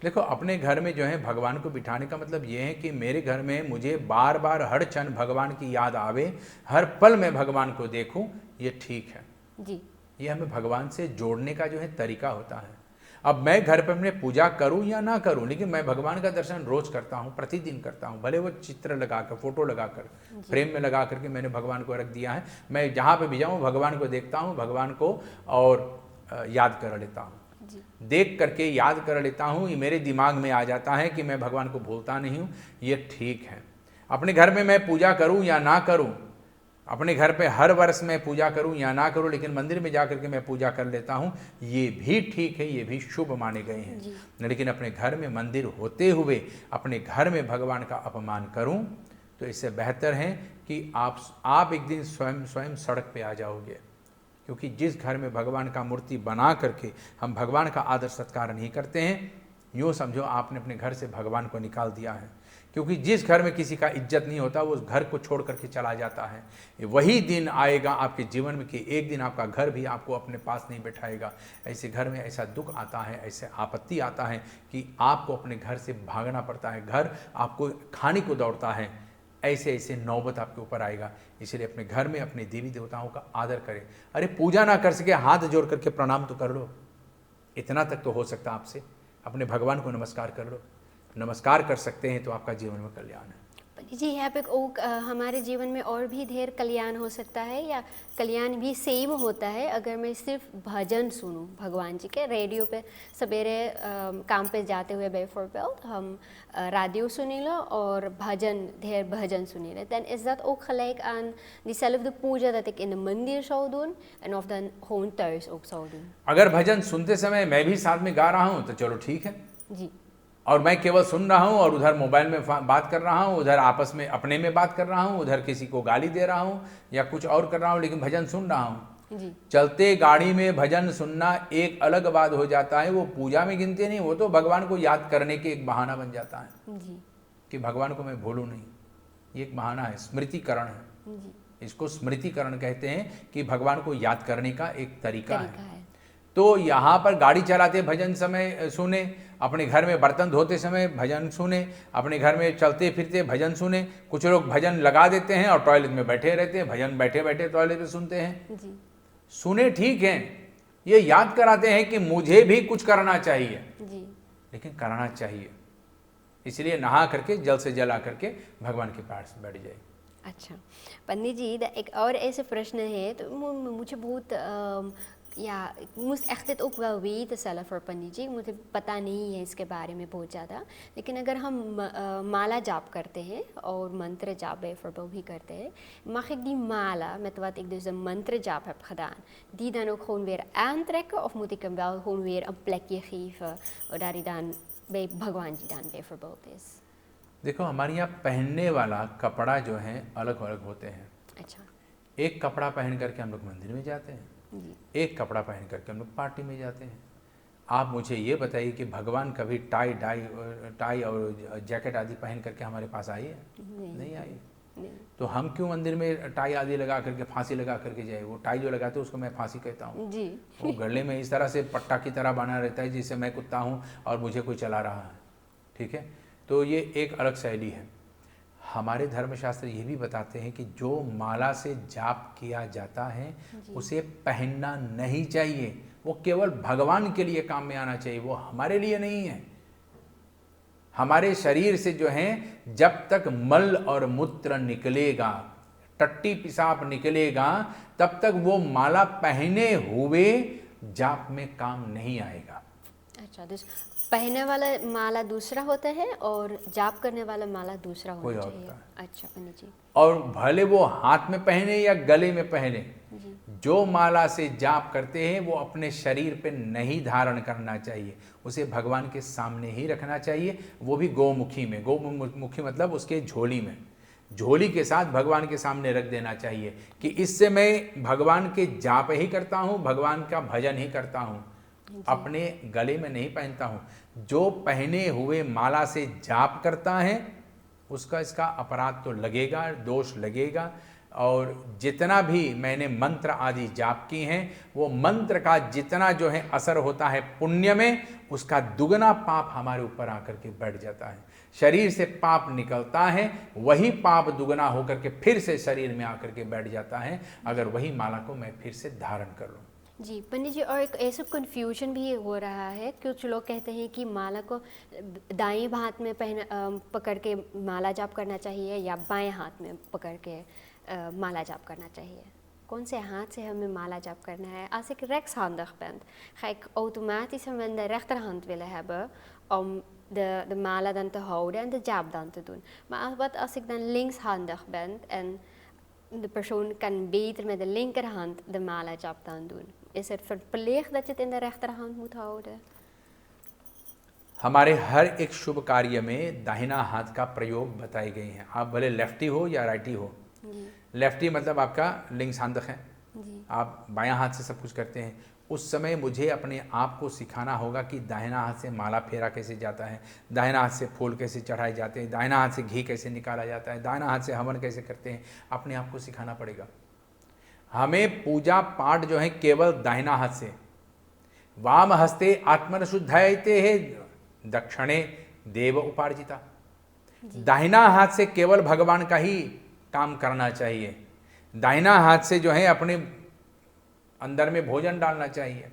देखो, अपने घर में जो है भगवान को बिठाने का मतलब ये है कि मेरे घर में मुझे बार बार हर क्षण भगवान की याद आवे, हर पल में भगवान को देखूं, ये ठीक है जी। ये हमें भगवान से जोड़ने का जो है तरीका होता है। अब मैं घर पर अपने पूजा करूं या ना करूं, लेकिन मैं भगवान का दर्शन रोज करता हूं, प्रतिदिन करता हूं। भले वो चित्र लगाकर, फोटो लगाकर, फ्रेम में लगा करके मैंने भगवान को रख दिया है। मैं जहाँ पे भी जाऊँ भगवान को देखता हूँ, भगवान को और याद कर लेता हूँ, देख करके याद कर लेता हूँ। ये मेरे दिमाग में आ जाता है कि मैं भगवान को भूलता नहीं हूँ, ये ठीक है। अपने घर में मैं पूजा करूँ या ना करूँ, अपने घर पे हर वर्ष मैं पूजा करूं या ना करूं, लेकिन मंदिर में जाकर के मैं पूजा कर लेता हूं, ये भी ठीक है, ये भी शुभ माने गए हैं। लेकिन अपने घर में मंदिर होते हुए अपने घर में भगवान का अपमान करूं तो इससे बेहतर है कि आप एक दिन स्वयं सड़क पे आ जाओगे। क्योंकि जिस घर में भगवान का मूर्ति बना करके हम भगवान का आदर सत्कार नहीं करते हैं, यूँ समझो आपने अपने घर से भगवान को निकाल दिया है। क्योंकि जिस घर में किसी का इज्जत नहीं होता वो उस घर को छोड़ करके चला जाता है। वही दिन आएगा आपके जीवन में कि एक दिन आपका घर भी आपको अपने पास नहीं बैठाएगा। ऐसे घर में ऐसा दुख आता है, ऐसे आपत्ति आता है कि आपको अपने घर से भागना पड़ता है, घर आपको खाने को दौड़ता है। ऐसे ऐसे नौबत आपके ऊपर आएगा। इसलिए अपने घर में अपने देवी देवताओं का आदर करें। अरे पूजा ना कर सके, हाथ जोड़ करके प्रणाम तो कर लो, इतना तक तो हो सकता आपसे। अपने भगवान को नमस्कार कर लो, नमस्कार कर सकते हैं तो आपका जीवन में कल्याण है। जी, यहाँ पे हमारे जीवन में और भी ढेर कल्याण हो सकता है, या कल्याण भी सेम होता है अगर मैं सिर्फ भजन सुनूं भगवान जी के। रेडियो पे सवेरे काम पे जाते हुए bijvoorbeeld हम radio सुनी लो और ढेर भजन सुनी लो, dan is dat ook gelijk aan diezelfde Puja dat ik in de मंदिर zou doen en of dan gewoon thuis ook zou doen। अगर भजन सुनते समय मैं भी साथ में गा रहा हूँ तो चलो ठीक है जी, और मैं केवल सुन रहा हूँ और उधर मोबाइल में बात कर रहा हूँ, उधर आपस में अपने में बात कर रहा हूँ, उधर किसी को गाली दे रहा हूँ या कुछ और कर रहा हूँ, लेकिन भजन सुन रहा हूँ जी। चलते गाड़ी में भजन सुनना एक अलग बात हो जाता है। वो पूजा में गिनते नहीं, वो तो भगवान को याद करने के एक बहाना बन जाता है जी। कि भगवान को मैं भूलूं नहीं। ये एक बहाना है, स्मृतिकरण है जी। इसको स्मृतिकरण कहते हैं कि भगवान को याद करने का एक तरीका है। तो यहाँ पर गाड़ी चलाते भजन समय सुने, अपने घर में बर्तन धोते समय भजन सुने, अपने घर में चलते फिरते भजन सुने। कुछ लोग भजन लगा देते हैं और टॉयलेट में बैठे रहते हैं, भजन बैठे बैठे टॉयलेट में सुनते हैं जी। सुने ठीक है, ये याद कराते हैं कि मुझे भी कुछ करना चाहिए जी। लेकिन करना चाहिए। इसलिए नहा करके जल से जल आकर के भगवान के पास बैठ जाए। अच्छा पंडित जी, एक और ऐसे प्रश्न है तो मुझे बहुत ja, ik moest echt dit ook wel weten zelf voor पंडित जी, मुझे पता नहीं है इसके बारे में बहुत ज़्यादा। लेकिन अगर हम माला जाप करते हैं और मंत्र जाप bijvoorbeeld भी करते हैं, mag ik die mala met wat ik dus een mantrajaap heb gedaan, die dan ook gewoon weer aantrekken, of moet ik hem wel gewoon weer een plekje geven waar hij dan bij भगवान जी dan bijvoorbeeld is? देखो, हमारे यहाँ पहनने वाला कपड़ा जो है अलग अलग होते हैं। अच्छा। एक कपड़ा पहन करके हम लोग मंदिर में जाते हैं, एक कपड़ा पहन करके हम लोग पार्टी में जाते हैं। आप मुझे ये बताइए कि भगवान कभी टाई और जैकेट आदि पहन करके हमारे पास आई है? नहीं आई। नहीं। तो हम क्यों मंदिर में टाई आदि लगा करके फांसी लगा करके जाए? वो टाई जो लगाते हैं उसको मैं फांसी कहता हूँ जी। वो गले में इस तरह से पट्टा की तरह बना रहता है जिससे मैं कुत्ता हूँ और मुझे कोई चला रहा है। ठीक है, तो ये एक अलग शैली है। हमारे धर्मशास्त्र ये भी बताते हैं कि जो माला से जाप किया जाता है उसे पहनना नहीं चाहिए। वो केवल भगवान के लिए काम में आना चाहिए, वो हमारे लिए नहीं है। हमारे शरीर से जो है जब तक मल और मूत्र निकलेगा, टट्टी पेशाब निकलेगा, तब तक वो माला पहने हुए जाप में काम नहीं आएगा। अच्छा, पहने वाला माला दूसरा होता है और जाप करने वाला माला दूसरा होना चाहिए। होता है। अच्छा पंडित जी। और भले वो हाथ में पहने या गले में पहने, जो माला से जाप करते हैं वो अपने शरीर पे नहीं धारण करना चाहिए, उसे भगवान के सामने ही रखना चाहिए, वो भी गोमुखी में। गोमुखी मतलब उसके झोली में, झोली के साथ भगवान के सामने रख देना चाहिए कि इससे मैं भगवान के जाप ही करता हूँ, भगवान का भजन ही करता हूँ, अपने गले में नहीं पहनता हूँ। जो पहने हुए माला से जाप करता है उसका इसका अपराध तो लगेगा, दोष लगेगा। और जितना भी मैंने मंत्र आदि जाप की हैं वो मंत्र का जितना जो है असर होता है पुण्य में, उसका दुगना पाप हमारे ऊपर आकर के बैठ जाता है। शरीर से पाप निकलता है, वही पाप दुगना होकर के फिर से शरीर में आकर के बैठ जाता है अगर वही माला को मैं फिर से धारण कर लूँ। जी पंडित जी, और एक ऐसा कन्फ्यूजन भी हो रहा है, कुछ लोग कहते हैं कि माला को दाएं हाथ में पकड़ के माला जाप करना चाहिए या बाएं हाथ में पकड़ के माला जाप करना चाहिए। कौन से हाथ से हमें माला जाप करना है? Als ik rechtshandig ben, ga ik automatisch mijn rechterhand willen hebben om de mala dan te houden en de jaap dan te doen. Maar wat als ik dan linkshandig ben en de persoon kan beter met de linkerhand de mala jaap dan doen? Is het verplicht dat je het in de rechterhand moet houden? हमारे हर एक शुभ कार्य में दाहिना हाथ का प्रयोग बताए गए हैं। आप भले लेफ्टी हो या राइटी हो। लेफ्टी मतलब आपका लिंग्सहांदक है, आप बायां हाथ से सब कुछ करते हैं। उस समय मुझे अपने आप को सिखाना होगा कि दाहिना हाथ से माला फेरा कैसे जाता है, दाहिना हाथ से फूल कैसे चढ़ाए जाते हैं, दाहिना हाथ से घी कैसे निकाला जाता है, दाहिना हाथ से हवन कैसे करते हैं, अपने आप को सिखाना पड़ेगा। हमें पूजा पाठ जो है केवल दाहिना हाथ से। वाम हस्ते आत्मन शुद्धायते है दक्षिणे देव उपार्जिता। दाहिना हाथ से केवल भगवान का ही काम करना चाहिए। दाहिना हाथ से जो है अपने अंदर में भोजन डालना चाहिए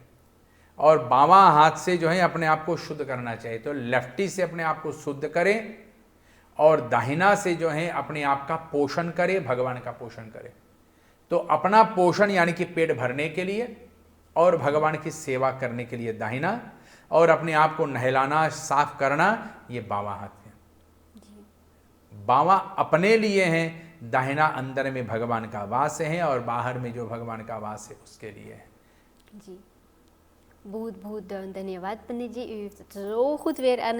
और बावां हाथ से जो है अपने आप को शुद्ध करना चाहिए। तो लेफ्टी से अपने आप को शुद्ध करें और दाहिना से जो है अपने आप का पोषण करे, भगवान का पोषण करे। तो अपना पोषण यानी कि पेट भरने के लिए और भगवान की सेवा करने के लिए दाहिना, और अपने आप को नहलाना साफ करना ये बावां हाथ है। बावां अपने लिए हैं, दाहिना अंदर में भगवान का वास है और बाहर में जो भगवान का वास है उसके लिए है। जी, बहुत धन्यवाद पंडित जी, u heeft het zo goed weer aan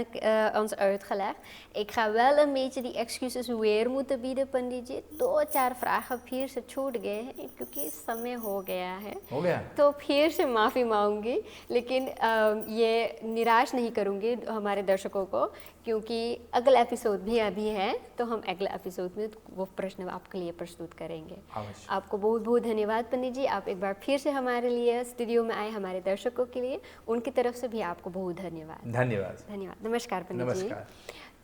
ons uitgelegd. Ik ga wel een beetje die excuses weer moeten bieden पंडित जी। 2-4 vragen फिर से छूट गए हैं क्योंकि समय हो गया है, तो फिर से माफ़ी मांगूंगी, लेकिन ये निराश नहीं करूंगी हमारे दर्शकों को, क्योंकि अगला एपिसोड भी अभी है, तो हम अगले एपिसोड में वो प्रश्न आपके लिए प्रस्तुत करेंगे। आपको बहुत धन्यवाद पंडित जी, आप एक बार फिर से हमारे लिए स्टूडियो में आए, हमारे दर्शकों के लिए उनकी तरफ से भी आपको बहुत धन्यवाद। धन्यवाद। नमस्कार पंडित जी।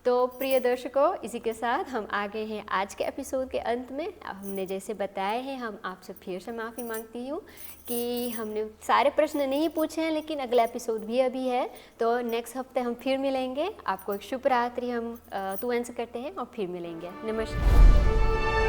तो प्रिय दर्शकों, इसी के साथ हम आ गए हैं आज के एपिसोड के अंत में। हमने जैसे बताए हैं, हम आपसे फिर से माफ़ी मांगती हूँ कि हमने सारे प्रश्न नहीं पूछे हैं, लेकिन अगला एपिसोड भी अभी है, तो नेक्स्ट हफ्ते हम फिर मिलेंगे। आपको एक शुभ रात्रि हम तुअंस करते हैं और फिर मिलेंगे। नमस्कार।